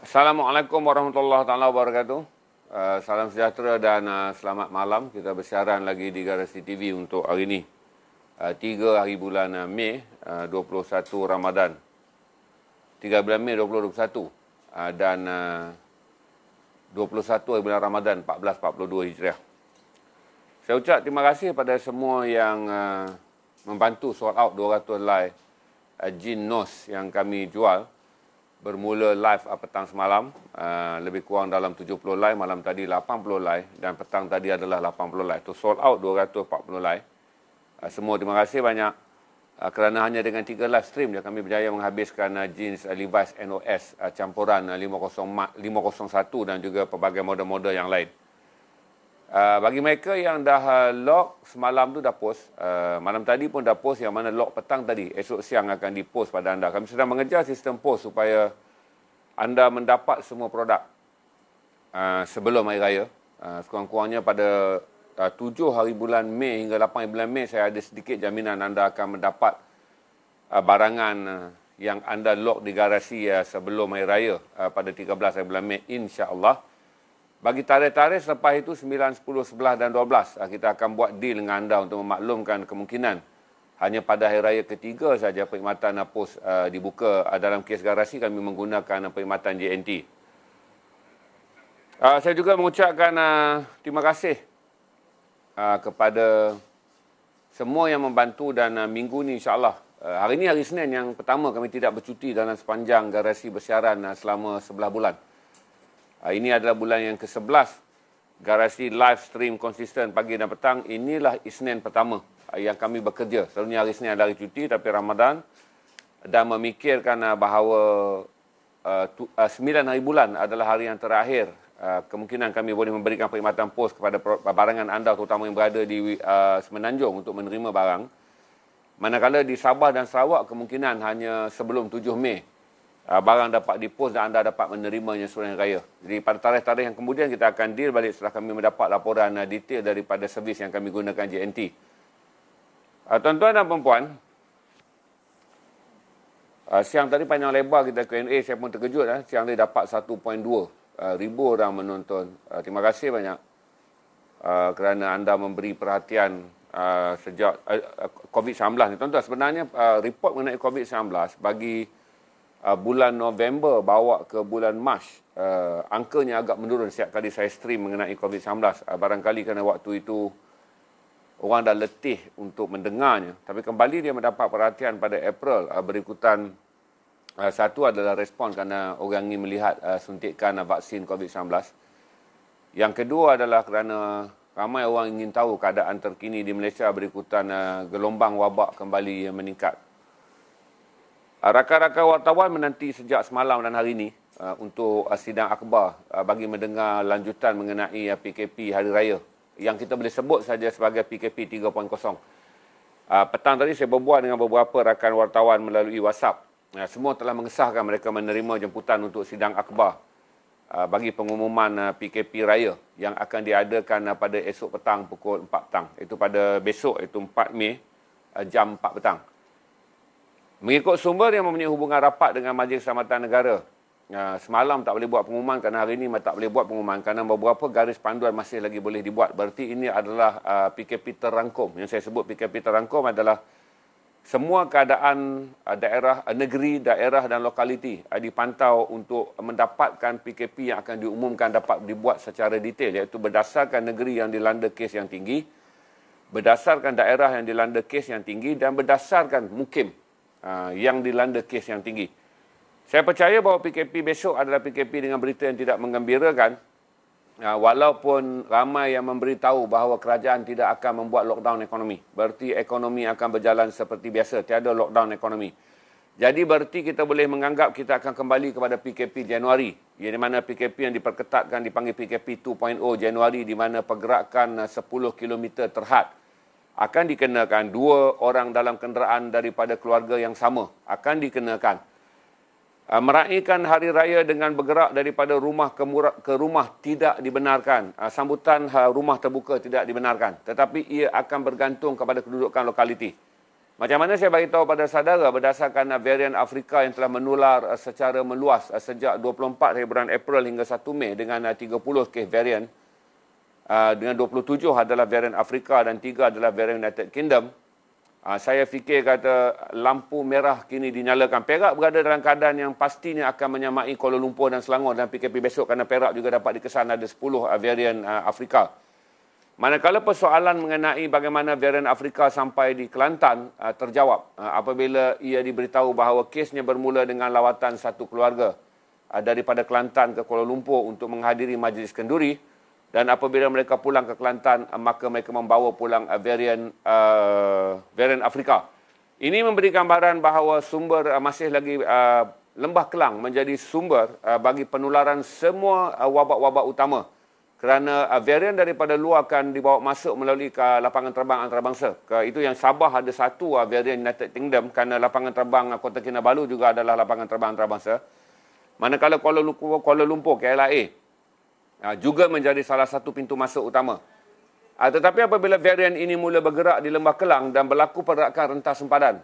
Assalamualaikum warahmatullahi taala wabarakatuh. Salam sejahtera dan selamat malam. Kita bersiaran lagi di Garasi TV untuk hari ini. 3 hari bulan Mei 21 Ramadan. 3 bulan Mei 2021 dan 21 hari bulan Ramadan 1442 Hijriah. Saya ucap terima kasih pada semua yang membantu sold out 200 helai jin nos yang kami jual. Bermula live petang semalam, lebih kurang dalam 70 helai, malam tadi 80 helai dan petang tadi adalah 80 helai. Itu sold out 240 helai. Semua terima kasih banyak kerana hanya dengan 3 live stream kami berjaya menghabiskan jeans Levi's NOS campuran 501 dan juga pelbagai model-model yang lain. Bagi mereka yang dah lock semalam tu dah post, malam tadi pun dah post, yang mana lock petang tadi, esok siang akan dipost pada anda. Kami sedang mengejar sistem post supaya anda mendapat semua produk sebelum hari raya. Sekurang-kurangnya pada 7 hari bulan Mei hingga 8 hari bulan Mei, saya ada sedikit jaminan anda akan mendapat barangan yang anda lock di garasi sebelum hari raya pada 13 hari bulan Mei, insya-Allah. Bagi tarikh-tarikh selepas itu 9, 10, 11 dan 12, kita akan buat deal dengan anda untuk memaklumkan kemungkinan hanya pada hari raya ketiga saja perkhidmatan pos dibuka. Dalam kes garasi kami menggunakan perkhidmatan JNT. Saya juga mengucapkan terima kasih kepada semua yang membantu dan minggu ni insya-Allah. Hari ini hari Senin yang pertama kami tidak bercuti dalam sepanjang garasi bersiaran selama 11 bulan. Ini adalah bulan yang ke-11 garasi live stream konsisten pagi dan petang. Inilah Isnin pertama yang kami bekerja. Selalunya hari Isnin adalah hari cuti, tapi Ramadan dan memikirkan bahawa 9 hari bulan adalah hari yang terakhir. Kemungkinan kami boleh memberikan perkhidmatan pos kepada barangan anda, terutama yang berada di Semenanjung untuk menerima barang. Manakala di Sabah dan Sarawak kemungkinan hanya sebelum 7 Mei. Barang dapat dipos dan anda dapat menerimanya sebelum raya. Jadi pada tarikh-tarikh yang kemudian kita akan deal balik setelah kami mendapat laporan detail daripada servis yang kami gunakan JNT. Tuan-tuan dan perempuan, siang tadi panjang lebar kita Q&A, saya pun terkejut. Siang tadi dapat 1.2 ribu orang menonton. Terima kasih banyak kerana anda memberi perhatian sejak COVID-19 ni. Tuan-tuan, sebenarnya report mengenai COVID-19 bagi bulan November bawa ke bulan Mac, angkanya agak menurun setiap kali saya stream mengenai COVID-19. Barangkali kerana waktu itu orang dah letih untuk mendengarnya. Tapi kembali dia mendapat perhatian pada April berikutan. Satu adalah respon kerana orang ingin melihat suntikan vaksin COVID-19. Yang kedua adalah kerana ramai orang ingin tahu keadaan terkini di Malaysia berikutan gelombang wabak kembali meningkat. Rakan-rakan wartawan menanti sejak semalam dan hari ini untuk sidang akhbar bagi mendengar lanjutan mengenai PKP Hari Raya yang kita boleh sebut saja sebagai PKP 3.0. Petang tadi saya berbual dengan beberapa rakan wartawan melalui WhatsApp. Semua telah mengesahkan mereka menerima jemputan untuk sidang akhbar bagi pengumuman PKP Raya yang akan diadakan pada esok petang pukul 4 petang. Itu pada besok, itu 4 Mei jam 4 petang. Mengikut sumber yang mempunyai hubungan rapat dengan Majlis Keselamatan Negara, semalam tak boleh buat pengumuman kerana hari ini tak boleh buat pengumuman kerana beberapa garis panduan masih lagi boleh dibuat. Berarti ini adalah PKP terrangkum. Yang saya sebut PKP terrangkum adalah semua keadaan daerah, negeri, daerah dan lokaliti dipantau untuk mendapatkan PKP yang akan diumumkan dapat dibuat secara detail, iaitu berdasarkan negeri yang dilanda kes yang tinggi, berdasarkan daerah yang dilanda kes yang tinggi dan berdasarkan mukim yang dilanda kes yang tinggi. Saya percaya bahawa PKP besok adalah PKP dengan berita yang tidak menggembirakan, walaupun ramai yang memberitahu bahawa kerajaan tidak akan membuat lockdown ekonomi. Berarti ekonomi akan berjalan seperti biasa, tiada lockdown ekonomi. Jadi berarti kita boleh menganggap kita akan kembali kepada PKP Januari, di mana PKP yang diperketatkan dipanggil PKP 2.0 Januari, di mana pergerakan 10 km terhad akan dikenakan. 2 orang dalam kenderaan daripada keluarga yang sama akan dikenakan. Meraihkan hari raya dengan bergerak daripada rumah ke rumah tidak dibenarkan. Sambutan rumah terbuka tidak dibenarkan. Tetapi ia akan bergantung kepada kedudukan lokaliti. Macam mana saya beritahu pada saudara, berdasarkan varian Afrika yang telah menular secara meluas sejak 24 bulan April hingga 1 Mei dengan 30 kes varian, dengan 27 adalah varian Afrika dan 3 adalah varian United Kingdom. Saya fikir kata lampu merah kini dinyalakan. Perak berada dalam keadaan yang pastinya akan menyamai Kuala Lumpur dan Selangor dan PKP besok, kerana Perak juga dapat dikesan ada 10 varian Afrika. Manakala persoalan mengenai bagaimana varian Afrika sampai di Kelantan terjawab apabila ia diberitahu bahawa kesnya bermula dengan lawatan satu keluarga daripada Kelantan ke Kuala Lumpur untuk menghadiri majlis kenduri, dan apabila mereka pulang ke Kelantan maka mereka membawa pulang varian Afrika. Ini memberi gambaran bahawa sumber masih lagi Lembah Kelang menjadi sumber bagi penularan semua wabak-wabak utama. Kerana varian daripada luar akan dibawa masuk melalui lapangan terbang antarabangsa. Itu yang Sabah ada satu varian United Kingdom, kerana lapangan terbang Kota Kinabalu juga adalah lapangan terbang antarabangsa. Manakala Kuala Lumpur KLIA juga menjadi salah satu pintu masuk utama. Tetapi apabila varian ini mula bergerak di Lembah Kelang dan berlaku pergerakan rentas sempadan,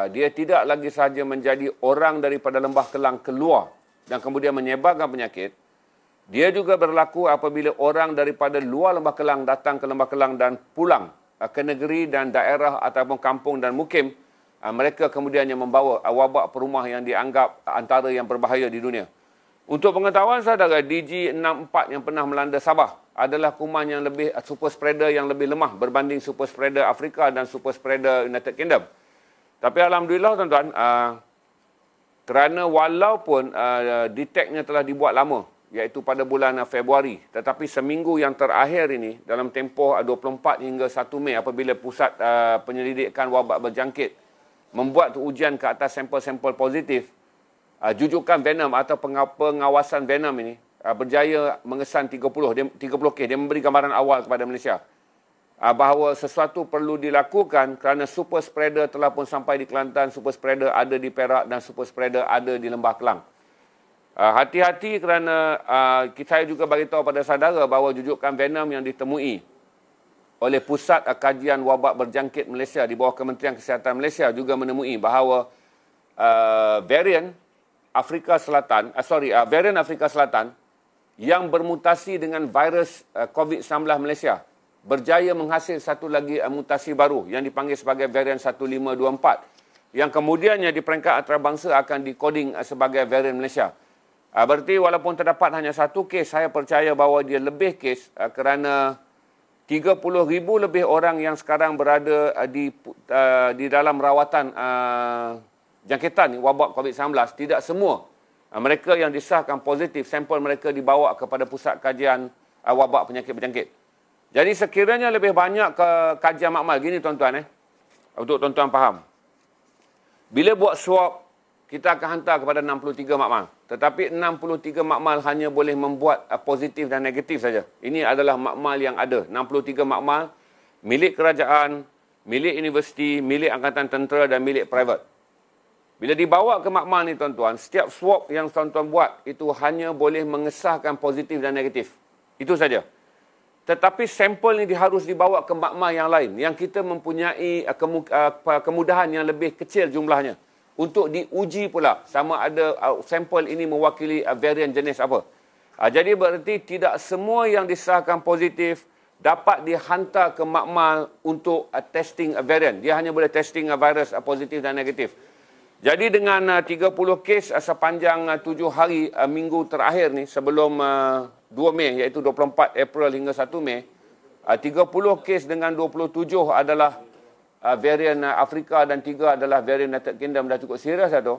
dia tidak lagi sahaja menjadi orang daripada Lembah Kelang keluar dan kemudian menyebarkan penyakit. Dia juga berlaku apabila orang daripada luar Lembah Kelang datang ke Lembah Kelang dan pulang ke negeri dan daerah ataupun kampung dan mukim. Mereka kemudiannya membawa wabak perumah yang dianggap antara yang berbahaya di dunia. Untuk pengetahuan saudara, DG64 yang pernah melanda Sabah adalah kuman yang lebih super spreader yang lebih lemah berbanding super spreader Afrika dan super spreader United Kingdom. Tapi alhamdulillah tuan-tuan, kerana walaupun detectnya telah dibuat lama, iaitu pada bulan Februari. Tetapi seminggu yang terakhir ini, dalam tempoh 24 hingga 1 Mei, apabila Pusat Penyelidikan Wabak Berjangkit membuat ujian ke atas sampel-sampel positif, jujukan Venom atau pengawasan Venom ini berjaya mengesan 30 kes. Dia memberi gambaran awal kepada Malaysia bahawa sesuatu perlu dilakukan kerana super spreader telah pun sampai di Kelantan, super spreader ada di Perak dan super spreader ada di Lembah Kelang. Hati-hati kerana saya juga beritahu pada saudara bahawa jujukan Venom yang ditemui oleh Pusat Kajian Wabak Berjangkit Malaysia di bawah Kementerian Kesihatan Malaysia juga menemui bahawa varian Afrika Selatan yang bermutasi dengan virus COVID-19 Malaysia berjaya menghasil satu lagi mutasi baru yang dipanggil sebagai varian 1524 yang kemudiannya di peringkat antarabangsa akan dikoding sebagai varian Malaysia. Berarti walaupun terdapat hanya satu kes, saya percaya bahawa dia lebih kes kerana 30,000 lebih orang yang sekarang berada di dalam rawatan jangkitan wabak COVID-19, tidak semua mereka yang disahkan positif, sampel mereka dibawa kepada Pusat Kajian Wabak Penyakit Berjangkit. Jadi sekiranya lebih banyak kajian makmal, gini tuan-tuan, untuk tuan-tuan faham. Bila buat swab, kita akan hantar kepada 63 makmal. Tetapi 63 makmal hanya boleh membuat positif dan negatif saja. Ini adalah makmal yang ada. 63 makmal milik kerajaan, milik universiti, milik angkatan tentera dan milik private. Bila dibawa ke makmal ni tuan-tuan, setiap swab yang tuan-tuan buat itu hanya boleh mengesahkan positif dan negatif. Itu saja. Tetapi sampel ni harus dibawa ke makmal yang lain yang kita mempunyai kemudahan yang lebih kecil jumlahnya, untuk diuji pula sama ada sampel ini mewakili varian jenis apa. Jadi berarti tidak semua yang disahkan positif dapat dihantar ke makmal untuk testing varian. Dia hanya boleh testing virus positif dan negatif. Jadi dengan 30 kes sepanjang 7 hari minggu terakhir ni sebelum 2 Mei iaitu 24 April hingga 1 Mei, 30 kes dengan 27 adalah varian Afrika dan 3 adalah varian United Kingdom. Dah cukup serius dah tu.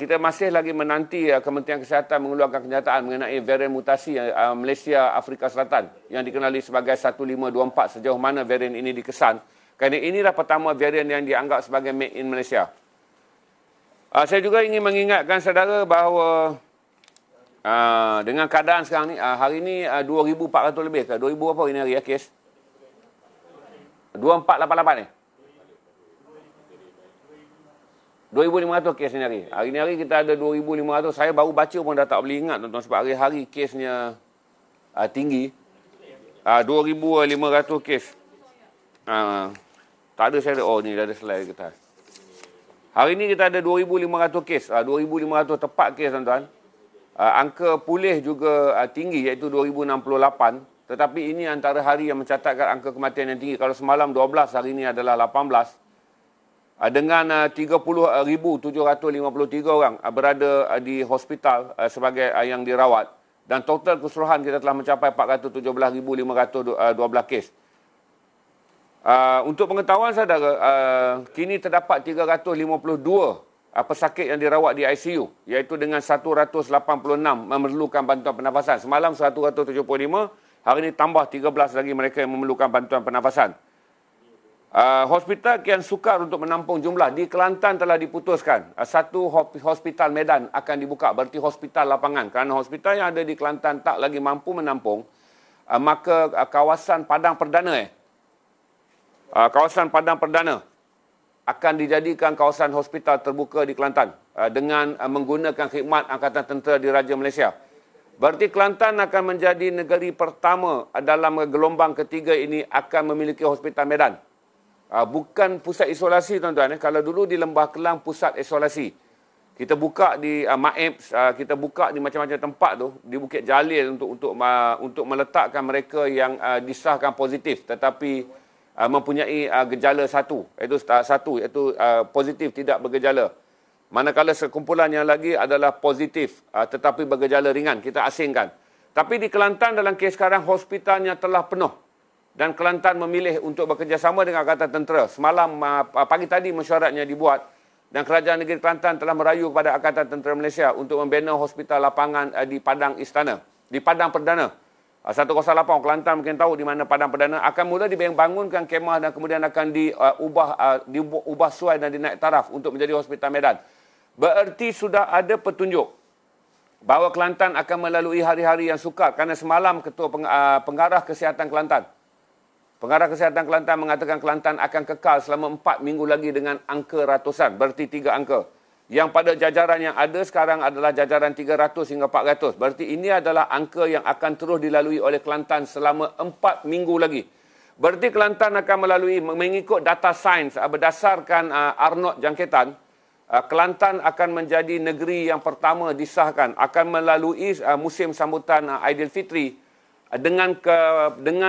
Kita masih lagi menanti Kementerian Kesihatan mengeluarkan kenyataan mengenai varian mutasi Malaysia Afrika Selatan yang dikenali sebagai 1524, sejauh mana varian ini dikesan. Kerana inilah pertama varian yang dianggap sebagai made in Malaysia. Saya juga ingin mengingatkan saudara bahawa dengan keadaan sekarang ni, hari ni 2,400 lebih ke? 2,000 apa ini hari kes? 2488 ni? 2,500 kes ni hari. Hari ni hari kita ada 2,500. Saya baru baca pun dah tak boleh ingat tuan-tuan sebab hari-hari kesnya tinggi. 2,500 kes. Tak ada saya ada. Oh, ni dah ada slide kita. Hari ini kita ada 2,500 kes. 2,500 tepat kes, tuan-tuan. Angka pulih juga tinggi, iaitu 2,068. Tetapi ini antara hari yang mencatatkan angka kematian yang tinggi. Kalau semalam 12, hari ini adalah 18. Dengan 30,753 orang berada di hospital sebagai yang dirawat. Dan total keseluruhan kita telah mencapai 417,512 kes. Untuk pengetahuan saudara, kini terdapat 352 pesakit yang dirawat di ICU, iaitu dengan 186 memerlukan bantuan pernafasan. Semalam 175, hari ini tambah 13 lagi mereka yang memerlukan bantuan pernafasan. Hospital kian sukar untuk menampung jumlah. Di Kelantan telah diputuskan satu hospital medan akan dibuka, berarti hospital lapangan. Kerana hospital yang ada di Kelantan tak lagi mampu menampung, maka kawasan Padang Perdana kawasan Padang Perdana akan dijadikan kawasan hospital terbuka di Kelantan dengan menggunakan khidmat Angkatan Tentera Diraja Malaysia. Berarti Kelantan akan menjadi negeri pertama dalam gelombang ketiga ini akan memiliki hospital medan. Bukan pusat isolasi, tuan-tuan. Kalau dulu di Lembah Kelang pusat isolasi, kita buka di Maib, kita buka di macam-macam tempat tu, di Bukit Jalil untuk meletakkan mereka yang disahkan positif tetapi mempunyai gejala iaitu positif tidak bergejala. Manakala sekumpulan yang lagi adalah positif tetapi bergejala ringan, kita asingkan. Tapi di Kelantan dalam kes sekarang hospitalnya telah penuh dan Kelantan memilih untuk bekerjasama dengan Angkatan Tentera. Semalam pagi tadi mesyuaratnya dibuat dan Kerajaan Negeri Kelantan telah merayu kepada Angkatan Tentera Malaysia untuk membina hospital lapangan di Padang Istana, di Padang Perdana. 108 Kelantan mungkin tahu di mana Padang Perdana akan mula dibangunkan kemah dan kemudian akan diubah suai dan dinaik taraf untuk menjadi hospital medan. Bererti sudah ada petunjuk bahawa Kelantan akan melalui hari-hari yang sukar kerana semalam Ketua Pengarah Kesihatan Kelantan mengatakan Kelantan akan kekal selama 4 minggu lagi dengan angka ratusan, berarti 3 angka. Yang pada jajaran yang ada sekarang adalah jajaran 300 hingga 400. Berarti ini adalah angka yang akan terus dilalui oleh Kelantan selama 4 minggu lagi. Berarti Kelantan akan melalui, mengikut data sains berdasarkan Arnold jangkitan, Kelantan akan menjadi negeri yang pertama disahkan akan melalui musim sambutan Aidilfitri dengan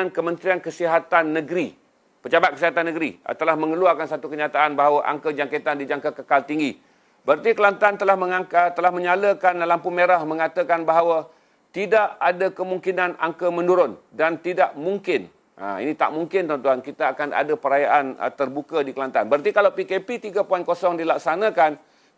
Kementerian Kesihatan Negeri, Pejabat Kesihatan Negeri telah mengeluarkan satu kenyataan bahawa angka jangkitan dijangka kekal tinggi. Berarti Kelantan telah menyalakan lampu merah mengatakan bahawa tidak ada kemungkinan angka menurun dan tidak mungkin. Ini tak mungkin, tuan-tuan, kita akan ada perayaan terbuka di Kelantan. Berarti kalau PKP 3.0 dilaksanakan,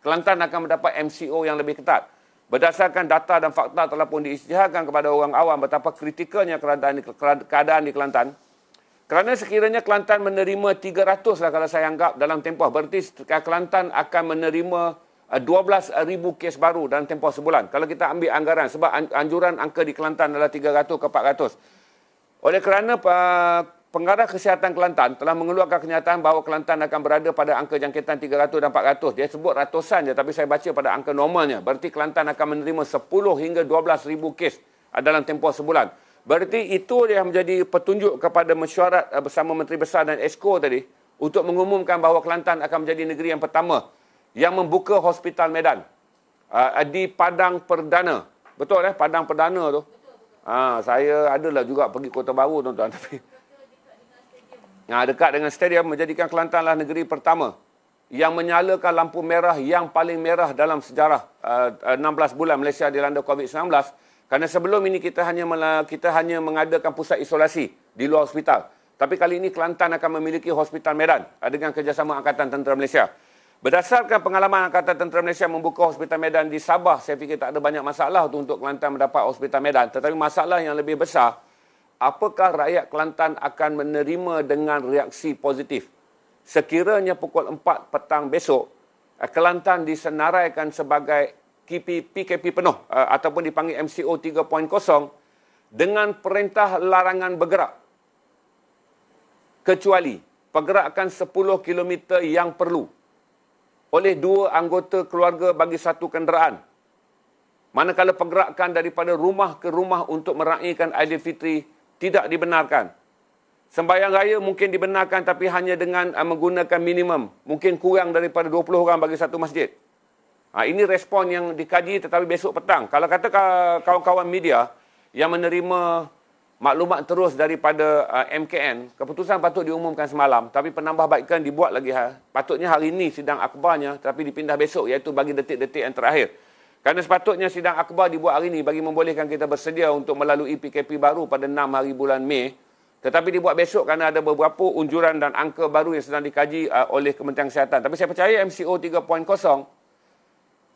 Kelantan akan mendapat MCO yang lebih ketat. Berdasarkan data dan fakta telah pun diisytiharkan kepada orang awam betapa kritikalnya keadaan di Kelantan. Kerana sekiranya Kelantan menerima 300 lah kalau saya anggap dalam tempoh. Berarti Kelantan akan menerima 12,000 kes baru dalam tempoh sebulan. Kalau kita ambil anggaran, sebab anjuran angka di Kelantan adalah 300 ke 400. Oleh kerana Pengarah Kesihatan Kelantan telah mengeluarkan kenyataan bahawa Kelantan akan berada pada angka jangkitan 300 dan 400. Dia sebut ratusan je, tapi saya baca pada angka normalnya. Berarti Kelantan akan menerima 10 hingga 12,000 kes dalam tempoh sebulan. Berarti itu yang menjadi petunjuk kepada mesyuarat bersama Menteri Besar dan Esko tadi untuk mengumumkan bahawa Kelantan akan menjadi negeri yang pertama yang membuka hospital medan di Padang Perdana. Betul Padang Perdana tu? Saya adalah juga pergi Kota Baru, tuan-tuan. Tapi dekat dengan stadium, menjadikan Kelantanlah negeri pertama yang menyalakan lampu merah yang paling merah dalam sejarah 16 bulan Malaysia dilanda COVID-19. Kerana sebelum ini kita hanya mengadakan pusat isolasi di luar hospital. Tapi kali ini Kelantan akan memiliki hospital medan dengan kerjasama Angkatan Tentera Malaysia. Berdasarkan pengalaman Angkatan Tentera Malaysia membuka hospital medan di Sabah, saya fikir tak ada banyak masalah untuk Kelantan mendapat hospital medan. Tetapi masalah yang lebih besar, apakah rakyat Kelantan akan menerima dengan reaksi positif? Sekiranya pukul 4 petang besok, Kelantan disenaraikan sebagai PKP penuh ataupun dipanggil MCO 3.0 dengan perintah larangan bergerak. Kecuali pergerakan 10 km yang perlu oleh 2 anggota keluarga bagi satu kenderaan. Manakala pergerakan daripada rumah ke rumah untuk meraihkan Aidilfitri tidak dibenarkan. Sembahyang raya mungkin dibenarkan tapi hanya dengan menggunakan minimum. Mungkin kurang daripada 20 orang bagi satu masjid. Ini respon yang dikaji tetapi besok petang. Kalau kata kawan-kawan media yang menerima maklumat terus daripada MKN, keputusan patut diumumkan semalam. Tapi penambahbaikan dibuat lagi. Patutnya hari ini sidang akhbarnya tapi dipindah besok, iaitu bagi detik-detik yang terakhir. Kerana sepatutnya sidang akhbar dibuat hari ini bagi membolehkan kita bersedia untuk melalui PKP baru pada 6 hari bulan Mei. Tetapi dibuat besok kerana ada beberapa unjuran dan angka baru yang sedang dikaji oleh Kementerian Kesihatan. Tapi saya percaya MCO 3.0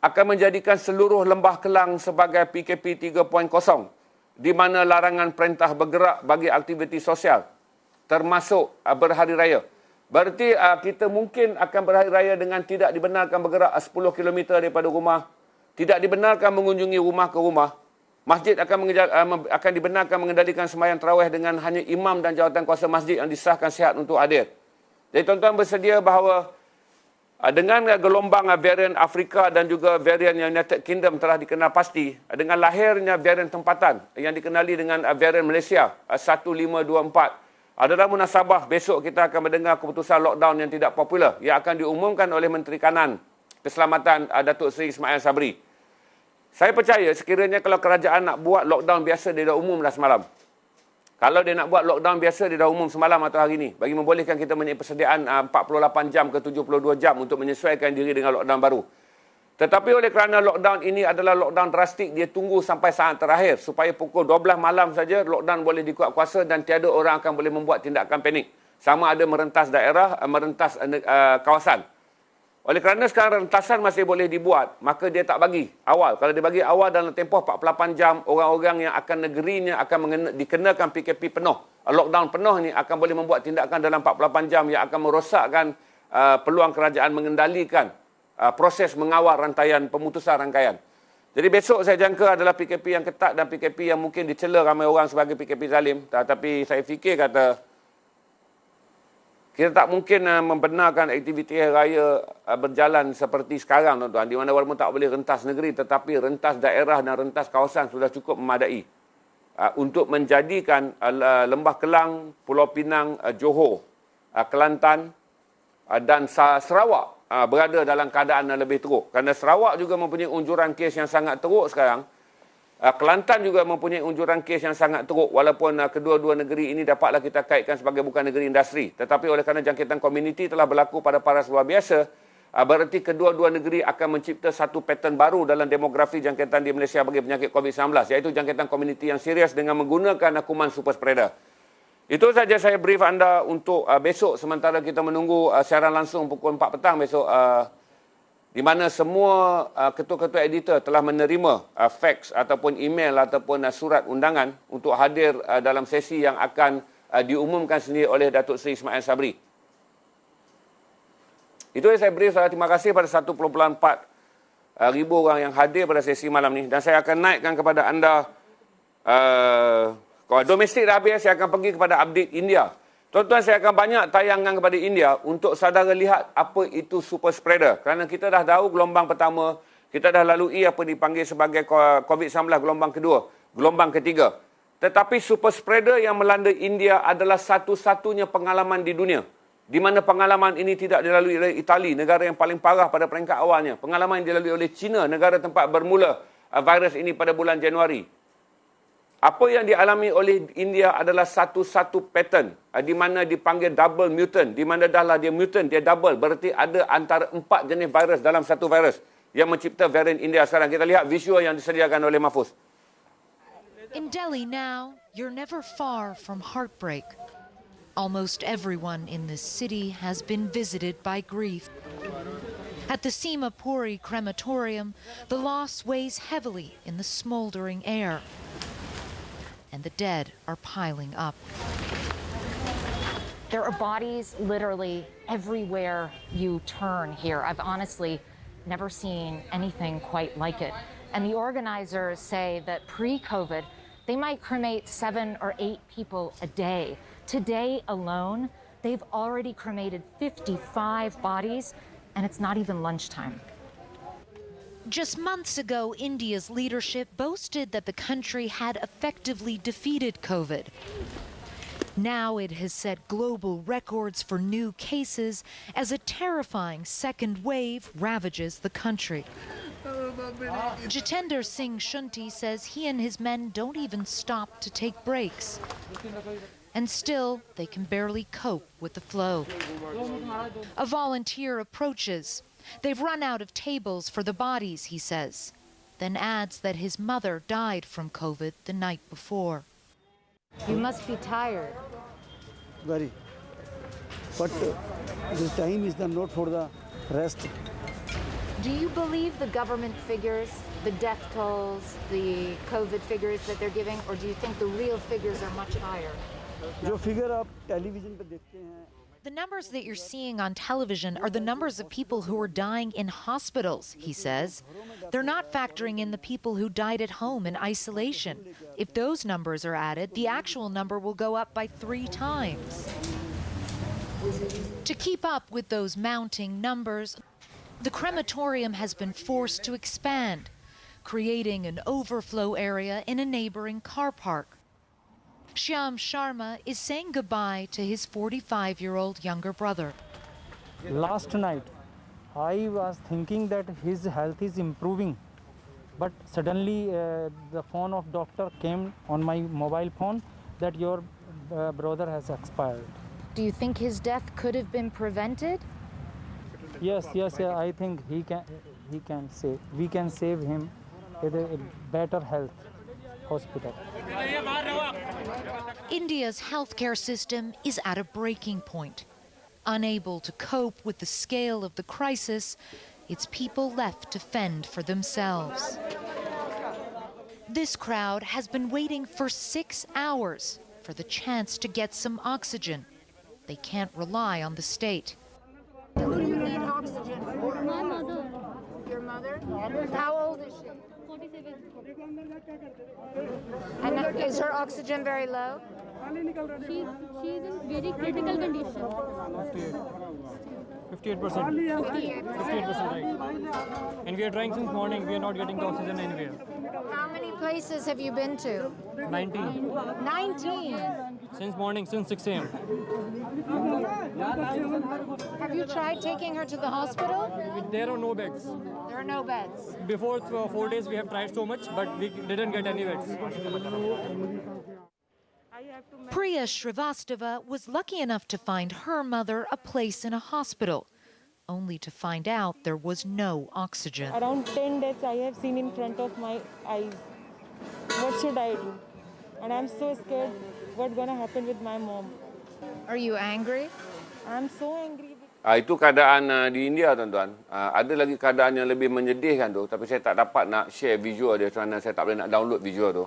akan menjadikan seluruh Lembah Kelang sebagai PKP 3.0, di mana larangan perintah bergerak bagi aktiviti sosial, termasuk berhari raya. Berarti kita mungkin akan berhari raya dengan tidak dibenarkan bergerak 10 km daripada rumah, tidak dibenarkan mengunjungi rumah ke rumah. Masjid akan dibenarkan mengendalikan sembahyang tarawih dengan hanya imam dan jawatankuasa masjid yang disahkan sihat untuk hadir. Jadi tuan-tuan bersedia bahawa dengan gelombang varian Afrika dan juga varian United Kingdom telah dikenal pasti, dengan lahirnya varian tempatan yang dikenali dengan varian Malaysia 1524, adalah munasabah besok kita akan mendengar keputusan lockdown yang tidak popular yang akan diumumkan oleh Menteri Kanan Keselamatan Datuk Seri Ismail Sabri. Saya percaya sekiranya kalau kerajaan nak buat lockdown biasa, dia dah umum dah semalam. Kalau dia nak buat lockdown biasa, dia dah umum semalam atau hari ini, bagi membolehkan kita mempunyai persediaan 48 jam ke 72 jam untuk menyesuaikan diri dengan lockdown baru. Tetapi oleh kerana lockdown ini adalah lockdown drastik, dia tunggu sampai saat terakhir supaya pukul 12 malam saja lockdown boleh dikuat kuasa dan tiada orang akan boleh membuat tindakan panik. Sama ada merentas daerah, merentas kawasan. Oleh kerana sekarang rentasan masih boleh dibuat, maka dia tak bagi awal. Kalau dia bagi awal dalam tempoh 48 jam, orang-orang yang akan negerinya akan dikenakan PKP penuh, lockdown penuh ni akan boleh membuat tindakan dalam 48 jam yang akan merosakkan peluang kerajaan mengendalikan proses mengawal rantaian pemutusan rangkaian. Jadi besok saya jangka adalah PKP yang ketat dan PKP yang mungkin dicela ramai orang sebagai PKP zalim. Tetapi saya fikir kata kita tak mungkin membenarkan aktiviti hari raya berjalan seperti sekarang, tuan-tuan, di mana walaupun tak boleh rentas negeri, tetapi rentas daerah dan rentas kawasan sudah cukup memadai untuk menjadikan Lembah Kelang, Pulau Pinang, Johor, Kelantan dan Sarawak berada dalam keadaan yang lebih teruk. Kerana Sarawak juga mempunyai unjuran kes yang sangat teruk sekarang. Kelantan juga mempunyai unjuran kes yang sangat teruk, walaupun kedua-dua negeri ini dapatlah kita kaitkan sebagai bukan negeri industri. Tetapi oleh kerana jangkitan komuniti telah berlaku pada paras luar biasa, berarti kedua-dua negeri akan mencipta satu pattern baru dalam demografi jangkitan di Malaysia bagi penyakit COVID-19, iaitu jangkitan komuniti yang serius dengan menggunakan kuman super spreader. Itu saja saya brief anda untuk besok, sementara kita menunggu siaran langsung pukul 4 petang besok, di mana semua ketua-ketua editor telah menerima fax ataupun email ataupun surat undangan untuk hadir dalam sesi yang akan diumumkan sendiri oleh Datuk Seri Ismail Sabri. Itu yang saya beri. Terima kasih pada 1.4 ribu orang yang hadir pada sesi malam ni. Dan saya akan naikkan kepada anda, kalau domestik dah habis, saya akan pergi kepada update India. Tuan-tuan, saya akan banyak tayangan kepada India untuk saudara lihat apa itu super spreader. Kerana kita dah tahu gelombang pertama, kita dah lalui apa dipanggil sebagai COVID-19 gelombang kedua, gelombang ketiga. Tetapi super spreader yang melanda India adalah satu-satunya pengalaman di dunia, di mana pengalaman ini tidak dilalui oleh Itali, negara yang paling parah pada peringkat awalnya. Pengalaman yang dilalui oleh China, negara tempat bermula virus ini pada bulan Januari. Apa yang dialami oleh India adalah satu-satu pattern di mana dipanggil double mutant, di mana dahlah dia mutant, dia double. Berarti ada antara 4 jenis virus dalam satu virus yang mencipta varian India sekarang. Kita lihat visual yang disediakan oleh Mahfuz. In Delhi now, you're never far from heartbreak. Almost everyone in this city has been visited by grief. At the Seema Puri crematorium, the loss weighs heavily in the smoldering air. And the dead are piling up. There are bodies literally everywhere you turn here. I've honestly never seen anything quite like it. And the organizers say that pre-COVID, they might cremate 7 or 8 people a day. Today alone, they've already cremated 55 bodies, and it's not even lunchtime. Just months ago, India's leadership boasted that the country had effectively defeated COVID. Now it has set global records for new cases as a terrifying second wave ravages the country. Jitender Singh Shunti says he and his men don't even stop to take breaks. And still, they can barely cope with the flow. A volunteer approaches. They've run out of tables for the bodies, he says, then adds that his mother died from COVID the night before. You must be tired. Very. But this time is not for the rest. Do you believe the government figures, the death tolls, the COVID figures that they're giving, or do you think the real figures are much higher? जो फिगर आप टेलीविजन पे देखते हैं The numbers that you're seeing on television are the numbers of people who are dying in hospitals, he says. They're not factoring in the people who died at home in isolation. If those numbers are added, the actual number will go up by 3 times. To keep up with those mounting numbers, the crematorium has been forced to expand, creating an overflow area in a neighboring car park. Shyam Sharma is saying goodbye to his 45-year-old younger brother. Last night, I was thinking that his health is improving, but suddenly the phone of doctor came on my mobile phone that your brother has expired. Do you think his death could have been prevented? Yes, I think we can save him with a better health hospital. India's healthcare system is at a breaking point. Unable to cope with the scale of the crisis, its people left to fend for themselves. This crowd has been waiting for 6 hours for the chance to get some oxygen. They can't rely on the state. Who do you need oxygen for? My mother, Your mother? How old is she? 47. And is her oxygen very low? She's in very critical condition. 58%. 58%, right. And we are trying since morning. We are not getting the oxygen anywhere. How many places have you been to? 19. 19. Since morning, since 6 a.m. Have you tried taking her to the hospital? There are no beds. There are no beds. Before 4 days, we have tried so much, but we didn't get any beds. Priya Shrivastava was lucky enough to find her mother a place in a hospital, only to find out there was no oxygen. Around 10 deaths I have seen in front of my eyes. What should I do? And I'm so scared what's gonna happen with my mom. Are you angry? I'm so angry. Itu keadaan di India, tuan-tuan. Ada lagi keadaan yang lebih menyedihkan tu, tapi saya tak dapat nak share visual dia kerana saya tak boleh nak download visual tu.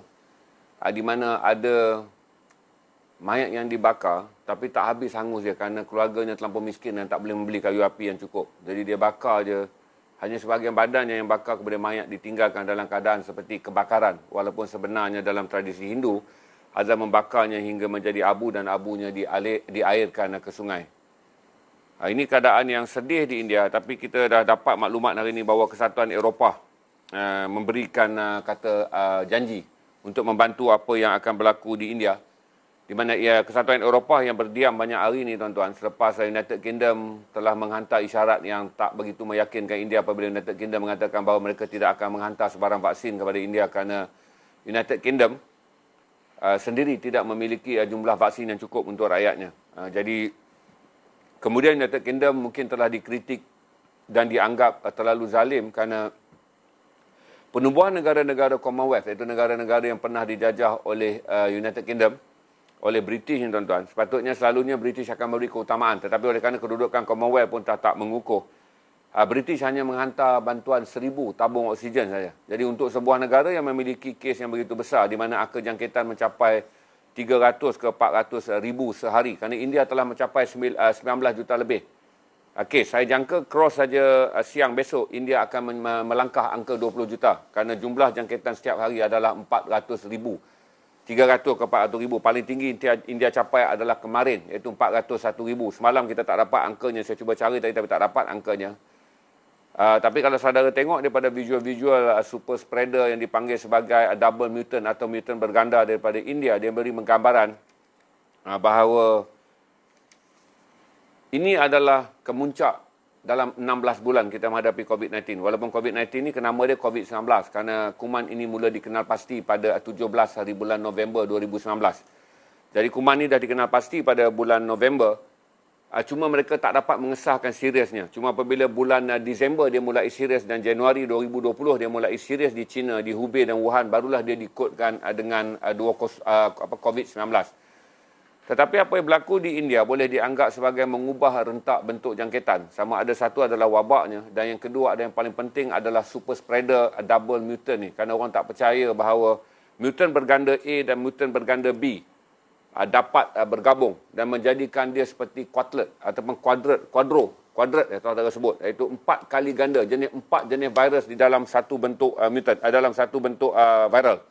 Di mana ada mayat yang dibakar, tapi tak habis hangus dia kerana keluarganya terlampau miskin dan tak boleh membeli kayu api yang cukup. Jadi dia bakar je, hanya sebahagian badannya yang bakar, kemudian mayat ditinggalkan dalam keadaan seperti kebakaran. Walaupun sebenarnya dalam tradisi Hindu, azam membakarnya hingga menjadi abu dan abunya diairkan ke sungai. Ini keadaan yang sedih di India, tapi kita dah dapat maklumat hari ini bahawa Kesatuan Eropah memberikan janji untuk membantu apa yang akan berlaku di India. Di mana Kesatuan Eropah yang berdiam banyak hari ini, tuan-tuan, selepas United Kingdom telah menghantar isyarat yang tak begitu meyakinkan India apabila United Kingdom mengatakan bahawa mereka tidak akan menghantar sebarang vaksin kepada India kerana United Kingdom sendiri tidak memiliki jumlah vaksin yang cukup untuk rakyatnya. Jadi kemudian United Kingdom mungkin telah dikritik dan dianggap terlalu zalim kerana penubuhan negara-negara Commonwealth, iaitu negara-negara yang pernah dijajah oleh United Kingdom, oleh British, tuan-tuan. Sepatutnya selalunya British akan memberi keutamaan, tetapi oleh kerana kedudukan Commonwealth pun tak mengukuh, British hanya menghantar bantuan 1,000 tabung oksigen saja. Jadi untuk sebuah negara yang memiliki kes yang begitu besar, di mana angka jangkitan mencapai 300 ke 400 ribu sehari, kerana India telah mencapai 19 juta lebih kes. Saya jangka cross saja siang besok, India akan melangkah angka 20 juta, kerana jumlah jangkitan setiap hari adalah 400 ribu. 300 ke 400 ribu. Paling tinggi India capai adalah kemarin, iaitu 401 ribu. Semalam kita tak dapat angkanya. Saya cuba cari tadi tapi tak dapat angkanya. Tapi kalau saudara tengok daripada visual-visual super spreader yang dipanggil sebagai double mutant atau mutant berganda daripada India, dia beri penggambaran bahawa ini adalah kemuncak dalam 16 bulan kita menghadapi COVID-19. Walaupun COVID-19 ni nama dia COVID-19 kerana kuman ini mula dikenal pasti pada 17 hari bulan November 2019. Jadi kuman ni dah dikenal pasti pada bulan November. Cuma mereka tak dapat mengesahkan seriusnya. Cuma apabila bulan Disember dia mulai serius dan Januari 2020 dia mulai serius di China, di Hubei dan Wuhan, barulah dia dikodkan dengan COVID-19. Tetapi apa yang berlaku di India boleh dianggap sebagai mengubah rentak bentuk jangkitan. Sama ada satu adalah wabaknya dan yang kedua ada yang paling penting adalah super spreader double mutant ni. Kerana orang tak percaya bahawa mutant berganda A dan mutant berganda B dapat bergabung dan menjadikan dia seperti quadlet ataupun quadrat tuan-tuan sebut, iaitu 4 kali ganda, 4 jenis virus di dalam satu bentuk mutant, dalam satu bentuk viral.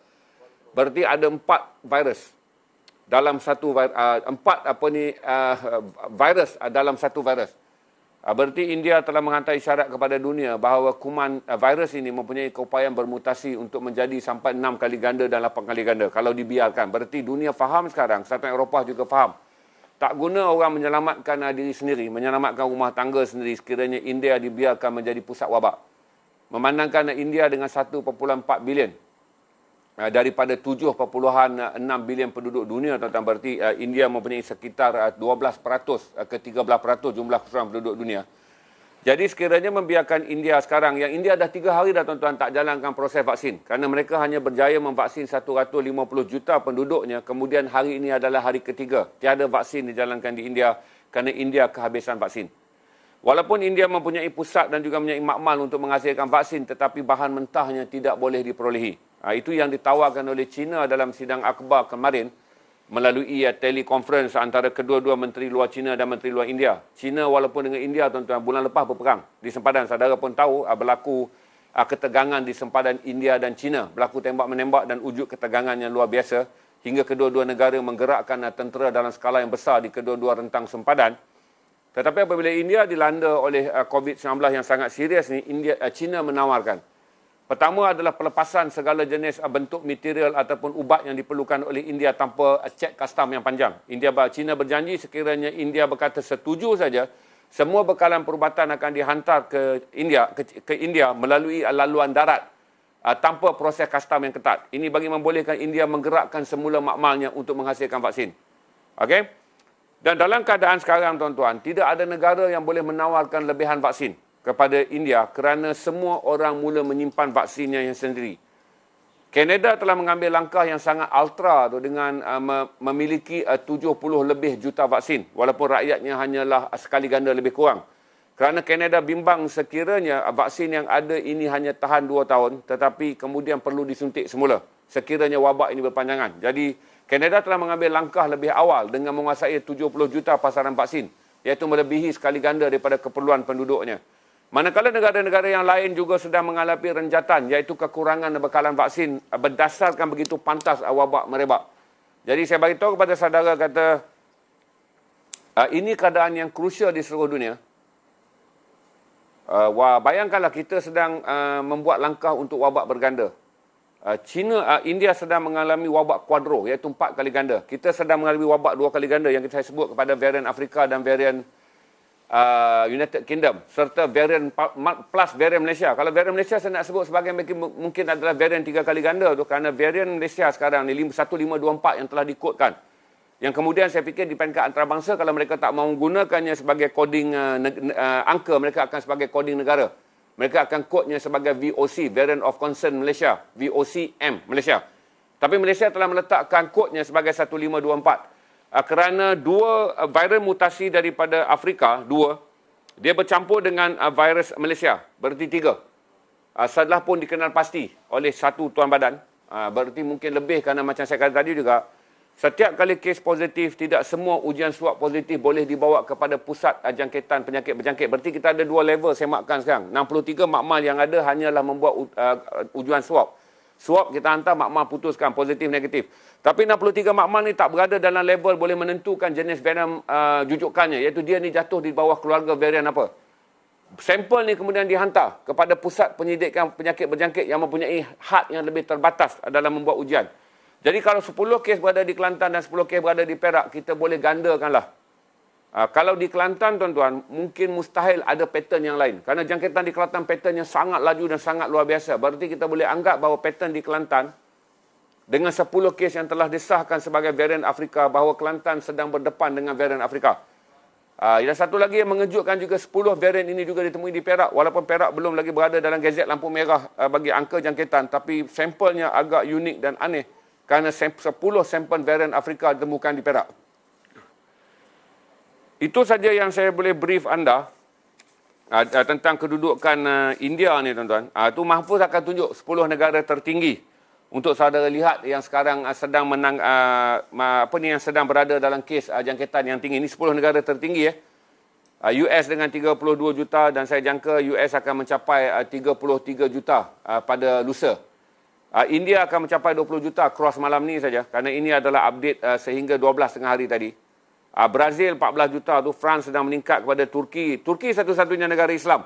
Berarti ada 4 virus dalam satu virus dalam satu virus. Berarti India telah menghantar isyarat kepada dunia bahawa kuman virus ini mempunyai keupayaan bermutasi untuk menjadi sampai 6 kali ganda dan 8 kali ganda kalau dibiarkan. Berarti dunia faham sekarang, Selatan Eropah juga faham. Tak guna orang menyelamatkan diri sendiri, menyelamatkan rumah tangga sendiri sekiranya India dibiarkan menjadi pusat wabak. Memandangkan India dengan 1.4 bilion daripada 7.6 bilion penduduk dunia, tuan-tuan, berarti India mempunyai sekitar 12% ke 13% jumlah keseluruhan penduduk dunia. Jadi sekiranya membiarkan India sekarang, yang India dah 3 hari dah, tuan-tuan, tak jalankan proses vaksin. Kerana mereka hanya berjaya memvaksin 150 juta penduduknya, kemudian hari ini adalah hari ketiga. Tiada vaksin dijalankan di India kerana India kehabisan vaksin. Walaupun India mempunyai pusat dan juga mempunyai makmal untuk menghasilkan vaksin, tetapi bahan mentahnya tidak boleh diperolehi. Itu yang ditawarkan oleh China dalam sidang akhbar kemarin melalui telekonferensi antara kedua-dua Menteri Luar China dan Menteri Luar India. China walaupun dengan India, tuan-tuan, bulan lepas berperang di sempadan. Saudara pun tahu berlaku ketegangan di sempadan India dan China. Berlaku tembak-menembak dan wujud ketegangan yang luar biasa hingga kedua-dua negara menggerakkan tentera dalam skala yang besar di kedua-dua rentang sempadan. Tetapi apabila India dilanda oleh COVID-19 yang sangat serius ni, China menawarkan. Pertama adalah pelepasan segala jenis bentuk material ataupun ubat yang diperlukan oleh India tanpa cek kastam yang panjang. China berjanji sekiranya India berkata setuju saja, semua bekalan perubatan akan dihantar ke India melalui laluan darat tanpa proses kastam yang ketat. Ini bagi membolehkan India menggerakkan semula makmalnya untuk menghasilkan vaksin. Okey? Dan dalam keadaan sekarang, tuan-tuan, tidak ada negara yang boleh menawarkan lebihan vaksin kepada India kerana semua orang mula menyimpan vaksinnya yang sendiri. Kanada telah mengambil langkah yang sangat ultra dengan memiliki 70 lebih juta vaksin walaupun rakyatnya hanyalah sekali ganda lebih kurang. Kerana Kanada bimbang sekiranya vaksin yang ada ini hanya tahan 2 tahun tetapi kemudian perlu disuntik semula sekiranya wabak ini berpanjangan. Jadi Kanada telah mengambil langkah lebih awal dengan menguasai 70 juta pasaran vaksin, iaitu melebihi sekali ganda daripada keperluan penduduknya. Manakala negara-negara yang lain juga sedang mengalami renjatan, iaitu kekurangan bekalan vaksin berdasarkan begitu pantas wabak merebak. Jadi saya beritahu kepada saudara kata, ini keadaan yang krusial di seluruh dunia. Bayangkanlah kita sedang membuat langkah untuk wabak berganda. India sedang mengalami wabak kuadro, iaitu 4 kali ganda. Kita sedang mengalami wabak 2 kali ganda yang saya sebut kepada varian Afrika dan varian United Kingdom serta varian plus varian Malaysia. Kalau varian Malaysia saya nak sebut sebagai mungkin adalah varian 3 kali ganda tu, kerana varian Malaysia sekarang ni 1524 yang telah dikodkan. Yang kemudian saya fikir di peringkat antarabangsa, kalau mereka tak mahu menggunakannya sebagai koding angka, mereka akan sebagai koding negara. Mereka akan kodnya sebagai VOC, Variant of Concern Malaysia, VOC-M Malaysia. Tapi Malaysia telah meletakkan kodnya sebagai 1524. Kerana 2 virus mutasi daripada Afrika, 2, dia bercampur dengan virus Malaysia, berarti 3. Setelah pun dikenal pasti oleh satu tuan badan, berarti mungkin lebih kerana macam saya kata tadi juga, setiap kali kes positif, tidak semua ujian swab positif boleh dibawa kepada pusat jangkitan penyakit berjangkit. Berarti kita ada 2 level semakkan sekarang. 63 makmal yang ada hanyalah membuat ujian swab. Swab kita hantar, makmal putuskan positif negatif. Tapi 63 makmal ni tak berada dalam level boleh menentukan jenis varian jujukannya, iaitu dia ni jatuh di bawah keluarga varian apa. Sampel ni kemudian dihantar kepada pusat penyidikan penyakit berjangkit yang mempunyai had yang lebih terbatas dalam membuat ujian. Jadi kalau 10 kes berada di Kelantan dan 10 kes berada di Perak, kita boleh gandakanlah. Kalau di Kelantan, tuan-tuan, mungkin mustahil ada pattern yang lain. Kerana jangkitan di Kelantan patternnya sangat laju dan sangat luar biasa. Berarti kita boleh anggap bahawa pattern di Kelantan, dengan 10 kes yang telah disahkan sebagai varian Afrika, bahawa Kelantan sedang berdepan dengan varian Afrika. Dan satu lagi yang mengejutkan juga, 10 varian ini juga ditemui di Perak. Walaupun Perak belum lagi berada dalam gazet lampu merah bagi angka jangkitan, tapi sampelnya agak unik dan aneh. Kerana 10 sampel varian Afrika ditemukan di Perak. Itu saja yang saya boleh brief anda tentang kedudukan India ni, tuan-tuan. Tu Mahfuz akan tunjuk 10 negara tertinggi untuk saudara lihat yang sekarang sedang yang sedang berada dalam kes jangkitan yang tinggi. Ini 10 negara tertinggi. US dengan 32 juta dan saya jangka US akan mencapai 33 juta pada lusa. India akan mencapai 20 juta cross malam ni saja, kerana ini adalah update sehingga 12 tengah hari tadi. Brazil 14 juta tu, France sedang meningkat kepada Turki. Turki satu-satunya negara Islam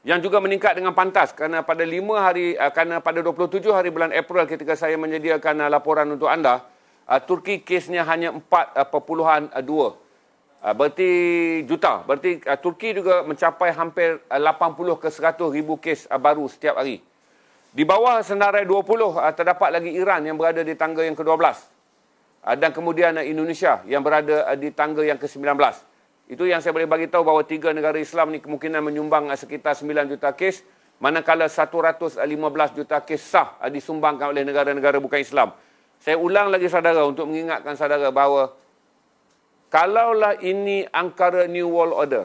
yang juga meningkat dengan pantas, kerana pada 27 hari bulan April ketika saya menyediakan laporan untuk anda, Turki kesnya hanya 4.2 berarti juta. Berarti Turki juga mencapai hampir 80 ke 100 ribu kes baru setiap hari. Di bawah senarai 20 terdapat lagi Iran yang berada di tangga yang ke-12. Dan kemudian Indonesia yang berada di tangga yang ke-19. Itu yang saya boleh bagi tahu bahawa 3 negara Islam ni kemungkinan menyumbang sekitar 9 juta kes, manakala 115 juta kes sah disumbangkan oleh negara-negara bukan Islam. Saya ulang lagi saudara untuk mengingatkan saudara bahawa kalaulah ini angkara New World Order,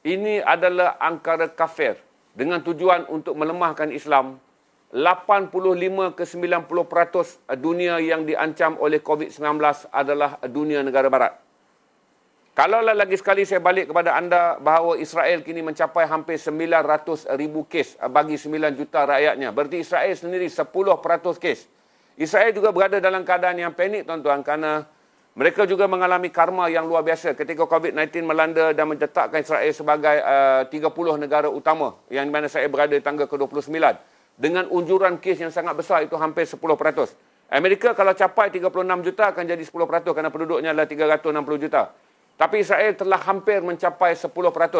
ini adalah angkara kafir dengan tujuan untuk melemahkan Islam, 85 ke 90% dunia yang diancam oleh COVID-19 adalah dunia negara barat. Kalaulah lagi sekali saya balik kepada anda bahawa Israel kini mencapai hampir 900 ribu kes bagi 9 juta rakyatnya. Berarti Israel sendiri 10% kes. Israel juga berada dalam keadaan yang panik, tuan-tuan, kerana mereka juga mengalami karma yang luar biasa ketika COVID-19 melanda dan mencetakkan Israel sebagai 30 negara utama, yang di mana saya berada di tangga ke-29. Dengan unjuran kes yang sangat besar, itu hampir 10%. Amerika kalau capai 36 juta akan jadi 10% kerana penduduknya adalah 360 juta. Tapi Israel telah hampir mencapai 10%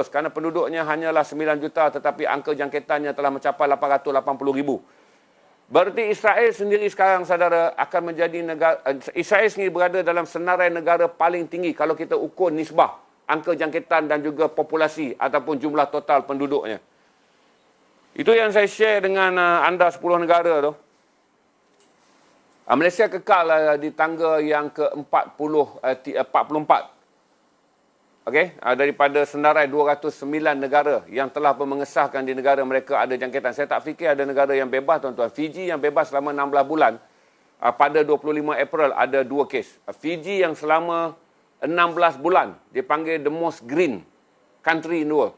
kerana penduduknya hanyalah 9 juta tetapi angka jangkitannya telah mencapai 880 ribu. Berarti Israel sendiri sekarang, saudara, akan menjadi negara, Israel sendiri berada dalam senarai negara paling tinggi kalau kita ukur nisbah angka jangkitan dan juga populasi ataupun jumlah total penduduknya. Itu yang saya share dengan anda 10 negara tu. Malaysia kekal di tangga yang ke-44. Okey, daripada senarai 209 negara yang telah mengesahkan di negara mereka ada jangkitan. Saya tak fikir ada negara yang bebas, tuan-tuan. Fiji yang bebas selama 16 bulan, pada 25 April ada 2 kes. Fiji yang selama 16 bulan dipanggil the most green country in the world,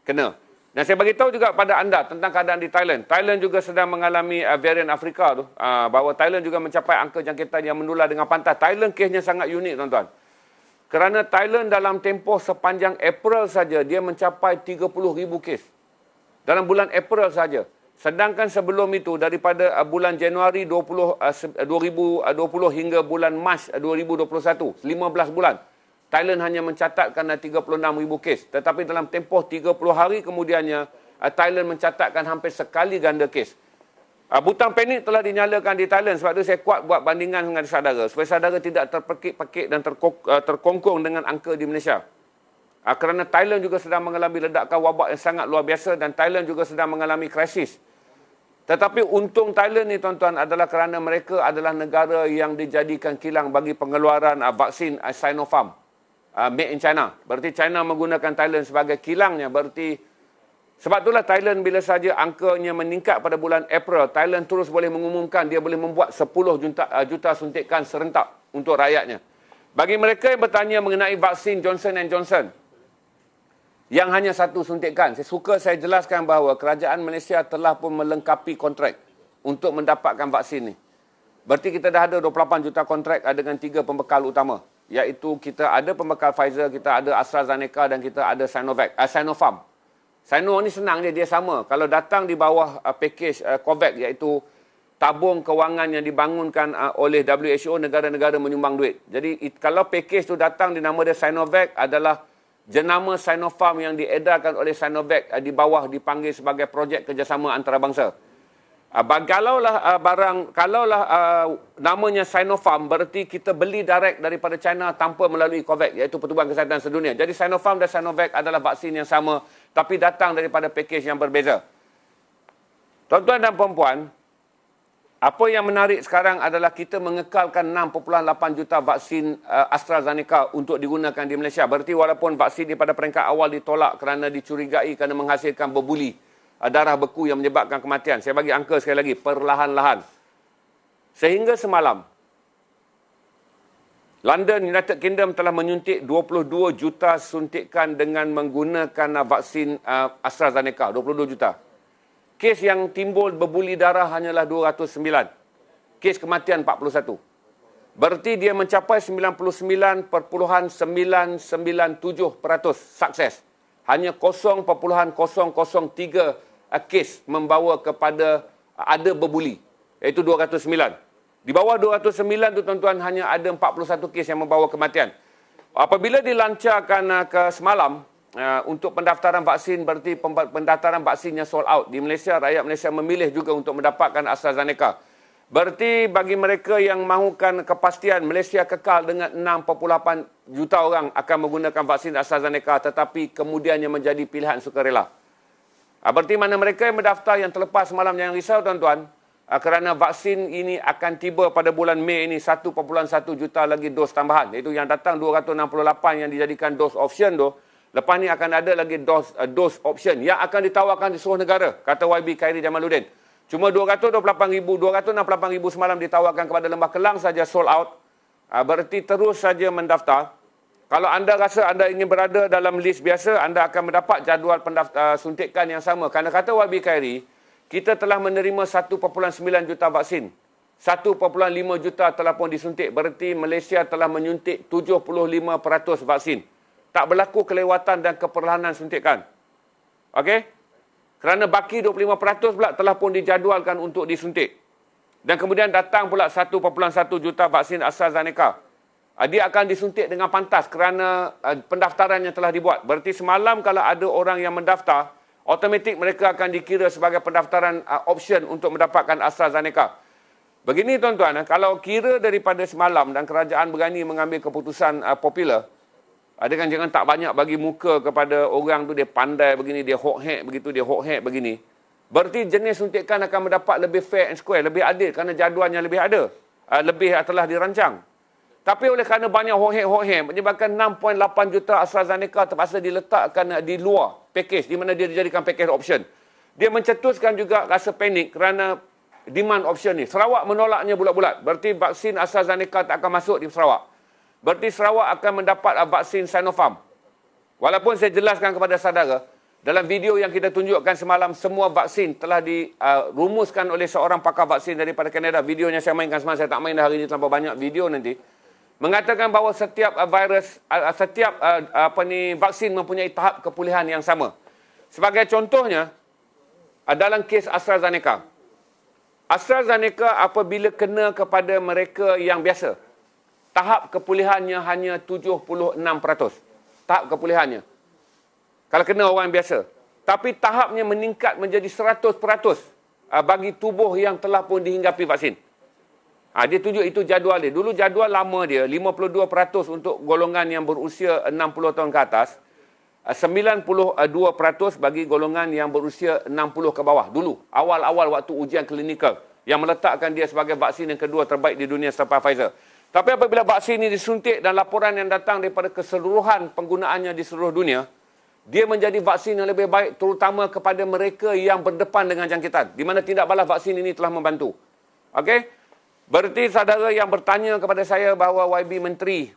kena. Dan saya bagi tahu juga pada anda tentang keadaan di Thailand. Thailand juga sedang mengalami varian Afrika tu, bahawa Thailand juga mencapai angka jangkitan yang menular dengan pantas. Thailand kesnya sangat unik, tuan-tuan. Kerana Thailand dalam tempoh sepanjang April saja dia mencapai 30 ribu kes. Dalam bulan April saja. Sedangkan sebelum itu daripada bulan Januari 2020 hingga bulan Mac 2021, 15 bulan, Thailand hanya mencatatkan 36 ribu kes. Tetapi dalam tempoh 30 hari kemudiannya, Thailand mencatatkan hampir sekali ganda kes. Butang panik telah dinyalakan di Thailand. Sebab itu saya kuat buat bandingan dengan saudara, supaya saudara tidak terpekik-pekik dan terkongkong dengan angka di Malaysia. Kerana Thailand juga sedang mengalami ledakan wabak yang sangat luar biasa dan Thailand juga sedang mengalami krisis. Tetapi untung Thailand ni, tuan-tuan, adalah kerana mereka adalah negara yang dijadikan kilang bagi pengeluaran vaksin Sinopharm. Made in China. Berarti China menggunakan Thailand sebagai kilangnya. Berarti sebab itulah Thailand bila saja angkanya meningkat pada bulan April, Thailand terus boleh mengumumkan dia boleh membuat 10 juta suntikan serentak untuk rakyatnya. Bagi mereka yang bertanya mengenai vaksin Johnson & Johnson yang hanya 1 suntikan, saya jelaskan bahawa kerajaan Malaysia telah pun melengkapi kontrak untuk mendapatkan vaksin ni. Berarti kita dah ada 28 juta kontrak dengan 3 pembekal utama. Iaitu kita ada pembekal Pfizer, kita ada AstraZeneca dan kita ada Sinopharm. Sinopharm ni senang dia sama. Kalau datang di bawah package COVAX iaitu tabung kewangan yang dibangunkan oleh WHO, negara-negara menyumbang duit. Jadi kalau package tu datang, dinama dia Sinovac, adalah jenama Sinopharm yang diedarkan oleh Sinovac di bawah dipanggil sebagai projek kerjasama antarabangsa. Kalaulah namanya Sinopharm, berarti kita beli direct daripada China tanpa melalui COVAX, iaitu Pertubuhan Kesihatan Sedunia. Jadi Sinopharm dan Sinovac adalah vaksin yang sama, tapi datang daripada package yang berbeza. Tuan-tuan dan puan-puan, apa yang menarik sekarang adalah kita mengekalkan 6.8 juta vaksin AstraZeneca untuk digunakan di Malaysia. Berarti walaupun vaksin di pada peringkat awal ditolak kerana dicurigai kerana menghasilkan berbuli darah beku yang menyebabkan kematian. Saya bagi angka sekali lagi, perlahan-lahan. Sehingga semalam, London, United Kingdom telah menyuntik 22 juta suntikan dengan menggunakan vaksin AstraZeneca, 22 juta. Kes yang timbul berbuli darah hanyalah 209. Kes kematian 41. Berarti dia mencapai 99.997% sukses. Hanya 0.003 kes membawa kepada ada berbuli, iaitu 209. Di bawah 209 tu tuan-tuan hanya ada 41 kes yang membawa kematian. Apabila dilancarkan ke semalam untuk pendaftaran vaksin, berarti pendaftaran vaksinnya sold out. Di Malaysia, rakyat Malaysia memilih juga untuk mendapatkan AstraZeneca. Berarti bagi mereka yang mahukan kepastian, Malaysia kekal dengan 6.8 juta orang akan menggunakan vaksin AstraZeneca, tetapi kemudiannya menjadi pilihan sukarela. Berarti mana mereka yang mendaftar yang terlepas semalam, jangan risau tuan-tuan, kerana vaksin ini akan tiba pada bulan Mei ini 1.1 juta lagi dos tambahan. Iaitu yang datang 268 yang dijadikan dos option tu. Lepas ni akan ada lagi dos option yang akan ditawarkan di seluruh negara, kata YB Khairi Jamaluddin. Cuma 268,000 semalam ditawarkan kepada Lembah Kelang saja sold out. Berarti terus saja mendaftar. Kalau anda rasa anda ingin berada dalam list biasa, anda akan mendapat jadual suntikan yang sama. Kerana kata YB Khairi, kita telah menerima 1.9 juta vaksin. 1.5 juta telah pun disuntik. Berarti Malaysia telah menyuntik 75% vaksin. Tak berlaku kelewatan dan keperlahanan suntikan. Okey? Kerana baki 25% pula telah pun dijadualkan untuk disuntik. Dan kemudian datang pula 1.1 juta vaksin AstraZeneca. Dia akan disuntik dengan pantas kerana pendaftaran yang telah dibuat. Berarti semalam kalau ada orang yang mendaftar, automatik mereka akan dikira sebagai pendaftaran option untuk mendapatkan AstraZeneca. Begini tuan-tuan, kalau kira daripada semalam dan kerajaan berani mengambil keputusan popular, dengan jangan tak banyak bagi muka kepada orang tu, dia pandai begini, dia hok-hek begitu, dia hok-hek begini. Berarti jenis suntikan akan mendapat lebih fair and square, lebih adil kerana jadualnya lebih ada. Lebih telah dirancang. Tapi oleh kerana banyak hok-hek menyebabkan 6.8 juta AstraZeneca terpaksa diletakkan di luar package, di mana dia dijadikan package option. Dia mencetuskan juga rasa panik kerana demand option ni. Sarawak menolaknya bulat-bulat. Berarti vaksin AstraZeneca tak akan masuk di Sarawak. Berarti Sarawak akan mendapat vaksin Sinopharm. Walaupun saya jelaskan kepada saudara, dalam video yang kita tunjukkan semalam, semua vaksin telah dirumuskan oleh seorang pakar vaksin daripada Kanada. Videonya saya mainkan semalam, saya tak main dah hari ini, terlalu banyak video nanti. Mengatakan bahawa setiap vaksin mempunyai tahap kepulihan yang sama. Sebagai contohnya, dalam kes AstraZeneca. AstraZeneca apabila kena kepada mereka yang biasa, tahap kepulihannya hanya 76%. Tahap kepulihannya. Kalau kena orang biasa. Tapi tahapnya meningkat menjadi 100% bagi tubuh yang telah pun dihinggapi vaksin. Dia tunjuk itu jadual dia. Dulu jadual lama dia, 52% untuk golongan yang berusia 60 tahun ke atas, 92% bagi golongan yang berusia 60 ke bawah. Dulu, awal-awal waktu ujian klinikal, yang meletakkan dia sebagai vaksin yang kedua terbaik di dunia selepas Pfizer. Tapi apabila vaksin ini disuntik dan laporan yang datang daripada keseluruhan penggunaannya di seluruh dunia, dia menjadi vaksin yang lebih baik terutama kepada mereka yang berdepan dengan jangkitan, di mana tindak balas vaksin ini telah membantu. Okey? Berarti saudara yang bertanya kepada saya bahawa YB Menteri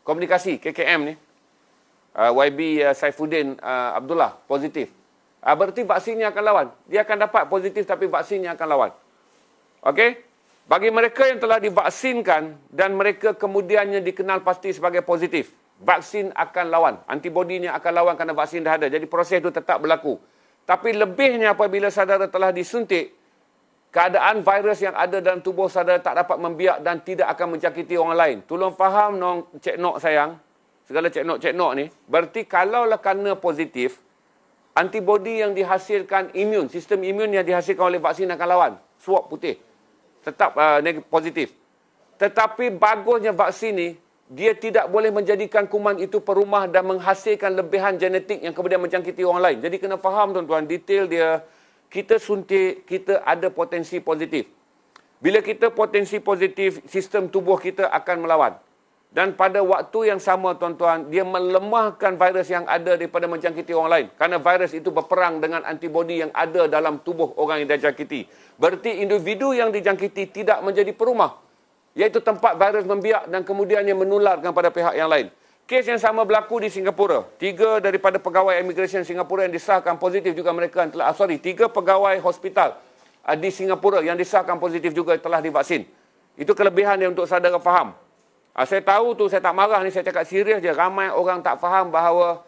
Komunikasi KKM ni, YB Saifuddin Abdullah positif. Berarti vaksinnya akan lawan. Dia akan dapat positif tapi vaksinnya akan lawan. Okey? Bagi mereka yang telah divaksinkan dan mereka kemudiannya dikenal pasti sebagai positif, vaksin akan lawan. Antibodinya akan lawan kerana vaksin dah ada. Jadi proses itu tetap berlaku. Tapi lebihnya apabila saudara telah disuntik, keadaan virus yang ada dalam tubuh saudara tak dapat membiak dan tidak akan menjangkiti orang lain. Tolong faham, Cik Nok sayang. Segala Cik Nok ni. Berarti kalaulah kena positif, antibodi yang dihasilkan sistem imun yang dihasilkan oleh vaksin akan lawan. Swab putih. Tetap positif. Tetapi bagusnya vaksin ni, dia tidak boleh menjadikan kuman itu perumah dan menghasilkan lebihan genetik yang kemudian menjangkiti orang lain. Jadi kena faham tuan-tuan, detail dia. Kita suntik, kita ada potensi positif. Bila kita potensi positif, sistem tubuh kita akan melawan. Dan pada waktu yang sama tuan-tuan, dia melemahkan virus yang ada daripada menjangkiti orang lain. Kerana virus itu berperang dengan antibodi yang ada dalam tubuh orang yang dijangkiti. Berarti individu yang dijangkiti tidak menjadi perumah. Iaitu tempat virus membiak dan kemudiannya menularkan pada pihak yang lain. Kes yang sama berlaku di Singapura. 3 daripada pegawai immigration Singapura yang disahkan positif juga mereka telah, 3 pegawai hospital di Singapura yang disahkan positif juga telah divaksin. Itu kelebihan yang untuk saudara faham. Saya tahu tu, saya tak marah ni, saya cakap serius je. Ramai orang tak faham bahawa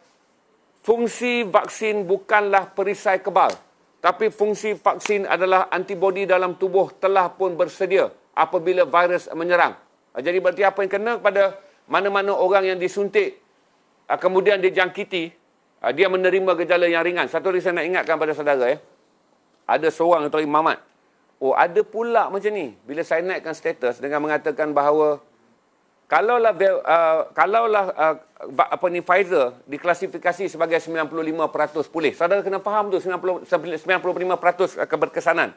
fungsi vaksin bukanlah perisai kebal. Tapi fungsi vaksin adalah antibodi dalam tubuh telah pun bersedia apabila virus menyerang. Jadi berarti apa yang kena kepada mana-mana orang yang disuntik, kemudian dijangkiti, dia menerima gejala yang ringan. Satu lagi saya nak ingatkan pada saudara. Ada seorang yang Mamat. Ada pula macam ni. Bila saya naikkan status dengan mengatakan bahawa kalaulah Pfizer diklasifikasi sebagai 95% pulih. Saudara kena faham tu 95% keberkesanan.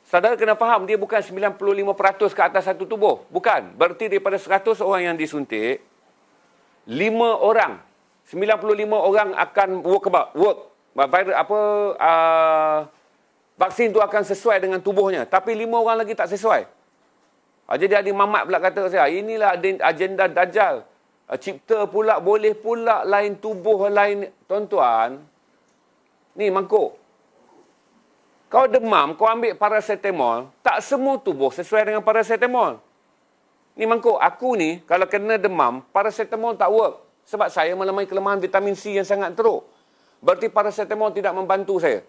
Saudara kena faham dia bukan 95% ke atas satu tubuh. Bukan. Berarti daripada 100 orang yang disuntik, 5 orang, 95 orang akan work. Vaksin tu akan sesuai dengan tubuhnya. Tapi 5 orang lagi tak sesuai. Jadi adik Mamat pula kata saya, inilah agenda Dajjal. Cipta pula, boleh pula lain tubuh lain. Tuan-tuan, ni mangkuk. Kau demam, kau ambil paracetamol, tak semua tubuh sesuai dengan paracetamol. Ni mangkuk, aku ni kalau kena demam, paracetamol tak work. Sebab saya melemari kelemahan vitamin C yang sangat teruk. Berarti paracetamol tidak membantu saya.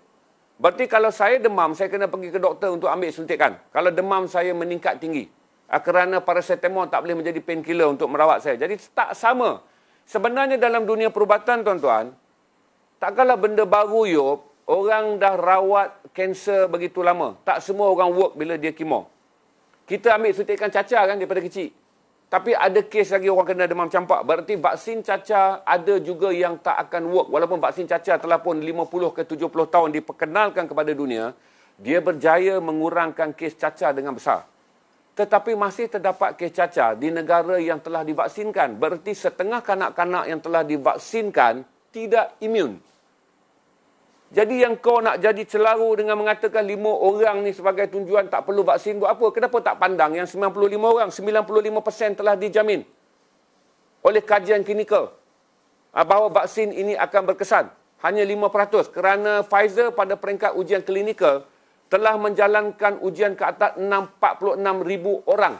Berarti kalau saya demam, saya kena pergi ke doktor untuk ambil suntikan. Kalau demam saya meningkat tinggi. Kerana paracetamol tak boleh menjadi painkiller untuk merawat saya. Jadi tak sama. Sebenarnya dalam dunia perubatan, tuan-tuan, takkanlah benda baru, orang dah rawat kanser begitu lama. Tak semua orang work bila dia kemo. Kita ambil suntikan cacar kan daripada kecil. Tapi ada kes lagi orang kena demam campak. Berarti vaksin cacar ada juga yang tak akan work. Walaupun vaksin cacar telah pun 50 ke 70 tahun diperkenalkan kepada dunia, dia berjaya mengurangkan kes cacar dengan besar. Tetapi masih terdapat kes cacar di negara yang telah divaksinkan. Berarti setengah kanak-kanak yang telah divaksinkan tidak imun. Jadi yang kau nak jadi celaru dengan mengatakan 5 orang ni sebagai tujuan tak perlu vaksin, buat apa? Kenapa tak pandang yang 95 orang, 95% telah dijamin oleh kajian klinikal bahawa vaksin ini akan berkesan. Hanya 5% kerana Pfizer pada peringkat ujian klinikal telah menjalankan ujian ke atas 46,000 orang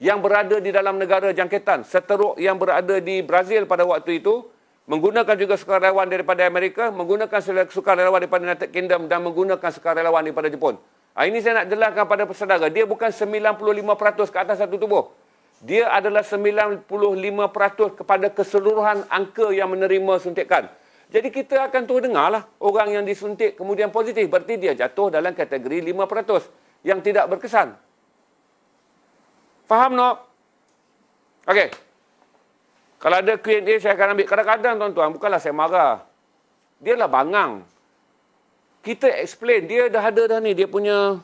yang berada di dalam negara jangkitan. Seteruk yang berada di Brazil pada waktu itu, menggunakan juga sukarelawan daripada Amerika, menggunakan sukarelawan daripada United Kingdom dan menggunakan sukarelawan daripada Jepun. Ini saya nak jelaskan pada saudara. Dia bukan 95% ke atas satu tubuh. Dia adalah 95% kepada keseluruhan angka yang menerima suntikan. Jadi kita akan terus dengarlah orang yang disuntik kemudian positif. Berarti dia jatuh dalam kategori 5% yang tidak berkesan. Faham, Nok? Okey. Kalau ada Q&A saya akan ambil. Kadang-kadang tuan-tuan, bukanlah saya marah. Dia lah bangang. Kita explain. Dia dah ada dah ni. Dia punya...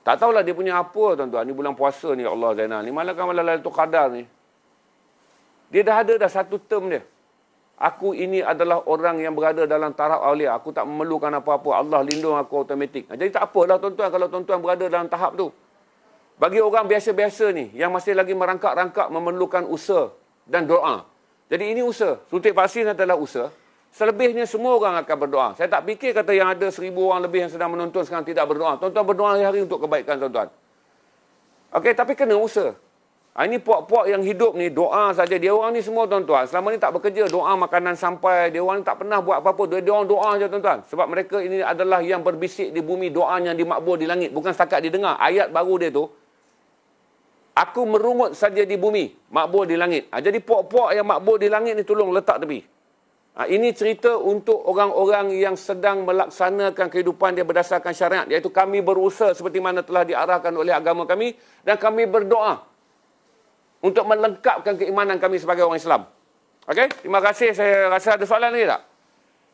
Tak tahulah dia punya apa, tuan-tuan. Ni bulan puasa ni, ya Allah Zainal. Ni malam Lailatul Qadar ni. Dia dah ada dah satu term dia. Aku ini adalah orang yang berada dalam taraf awliya. Aku tak memerlukan apa-apa. Allah lindung aku automatik. Jadi tak apalah tuan-tuan kalau tuan-tuan berada dalam tahap tu. Bagi orang biasa-biasa ni, yang masih lagi merangkak-rangkak memerlukan usaha dan doa. Jadi ini usaha. Suntik vaksin adalah usaha. Selebihnya semua orang akan berdoa. Saya tak fikir kata yang ada 1,000 orang lebih yang sedang menonton sekarang tidak berdoa. Tuan-tuan berdoa hari-hari untuk kebaikan tuan-tuan. Okey, tapi kena usaha. Ini puak-puak yang hidup ni, doa saja. Dia orang ni semua tuan-tuan, selama ni tak bekerja, doa makanan sampai. Dia orang ni tak pernah buat apa-apa. Dia orang doa saja tuan-tuan. Sebab mereka ini adalah yang berbisik di bumi, doanya dimakbul di langit. Bukan setakat didengar. Ayat baru dia tu, aku merungut saja di bumi, makbul di langit. Jadi puak-puak yang makbul di langit ni tolong letak tepi. Ini cerita untuk orang-orang yang sedang melaksanakan kehidupan dia berdasarkan syariat. Iaitu kami berusaha seperti mana telah diarahkan oleh agama kami. Dan kami berdoa untuk melengkapkan keimanan kami sebagai orang Islam. Okey, terima kasih. Saya rasa ada soalan lagi tak?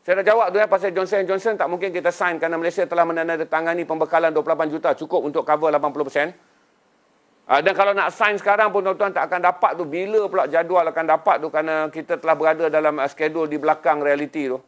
Saya dah jawab tu pasal Johnson & Johnson tak mungkin kita sign kerana Malaysia telah menandatangani pembekalan 28 juta. Cukup untuk cover 80%. Dan kalau nak sign sekarang pun tuan-tuan tak akan dapat tu. Bila pula jadual akan dapat tu kerana kita telah berada dalam schedule di belakang realiti tu.